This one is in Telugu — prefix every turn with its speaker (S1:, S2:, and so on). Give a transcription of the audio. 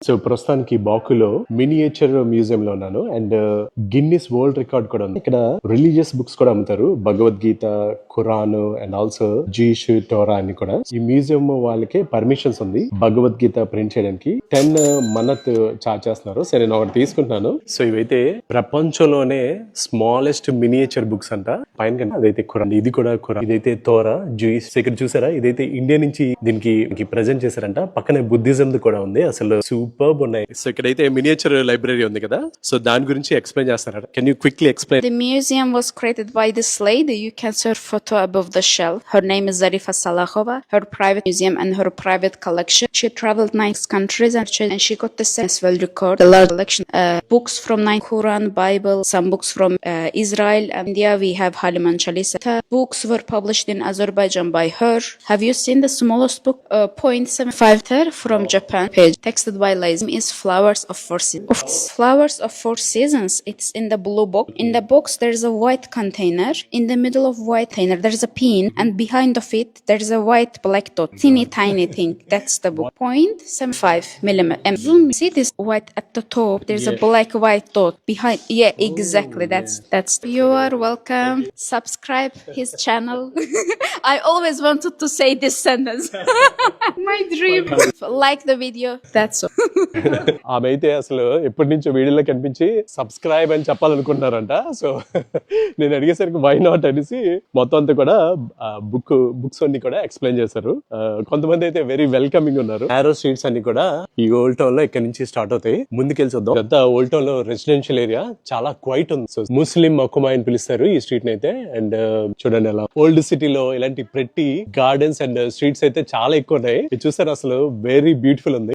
S1: సో ప్రస్తుతానికి బాకులో మినియేచర్ మ్యూజియం లో ఉన్నాను అండ్ గిన్నిస్ వరల్డ్ రికార్డ్ కూడా ఉంది. ఇక్కడ రిలీజియస్ బుక్స్ కూడా అమ్ముతారు, భగవద్గీత, ఖురాన్ అండ్ ఆల్సో జీష్, టోరా అని కూడా. ఈ మ్యూజియం వాళ్ళకి పర్మిషన్స్ ఉంది భగవద్గీత ప్రింట్ చేయడానికి. 10 మనత్ చార్జ్ చేస్తున్నారు. సరే నేను ఒకటి తీసుకుంటున్నాను. సో ఇవైతే ప్రపంచంలోనే స్మాలెస్ట్ మినియేచర్ బుక్స్ అంట. పైన అదైతే ఖురాన్, ఇది కూడా ఖురాన్, ఇదైతే తోరా, జూయిస్. ఇక్కడ చూసారా, ఇదైతే ఇండియా నుంచి దీనికి ప్రజెంట్ చేశారంట. పక్కనే బుద్ధిజం కూడా ఉంది. అసలు సూపర్ ఉన్నాయి. సో ఇక్కడైతే మినియేచర్ లైబ్రరీ ఉంది కదా, సో దాని గురించి ఎక్స్ప్లెయిన్ చేస్తారట. Can you quickly explain?
S2: The museum was created by this lady. You can see her photo above the shelf. Her name is Zarifa Salahova. Her private museum and her private collection. She traveled 9 countries and she got the Guinness World Record. The large collection, books from 9 Quran, Bible, some books from Israel and India. We have Haliman Chalisa. Books were published in Azerbaijan by her. Have you seen the smallest book? 0.75 from Japan. Page texted by Liza is Flowers of Four Seasons. Flowers of Four Seasons. It's in the blue box. In the box there's a white container. In the middle of white container there's a pin, and behind of it there's a white black dot. Teeny tiny thing. That's the book. 0.75 millimeter. Zoom. See this white at the top. There's a black white dot behind. Yeah, exactly. That's. You are welcome. Subscribe his channel. I always wanted to say this sentence. My dream. Like the video. That's all.
S1: ఆమె అయితే అసలు ఎప్పటి నుంచో వీడియోలో కనిపించి సబ్స్క్రైబ్ అని చెప్పాలనుకుంటున్నారంట. సో నేను అడిగేసరికి వై నాట్ అనేసి మొత్తం అంతా కూడా బుక్స్ అన్ని కూడా ఎక్స్ప్లెయిన్ చేశారు. కొంతమంది అయితే వెరీ వెల్కమింగ్ ఉన్నారు. నారో స్ట్రీట్స్ అన్ని కూడా ఈ ఓల్డ్ టౌన్ లో ఇక్కడ నుంచి స్టార్ట్ అవుతాయి. ముందుకెళ్ళి చూద్దాం. అంతా ఓల్డ్ టౌన్ లో రెసిడెన్షియల్ ఏరియా చాలా క్వైట్ ఉంది. సో ముస్లిం మక్కుమా అని పిలుస్తారు ఈ స్ట్రీట్ ని అయితే. అండ్ చూడండి అలా ఓల్డ్ సిటీలో ఇలాంటి ప్రతి గార్డెన్స్ అండ్ స్ట్రీట్స్ అయితే చాలా ఎక్కువ ఉన్నాయి. చూసారు, అసలు వెరీ బ్యూటిఫుల్ ఉంది.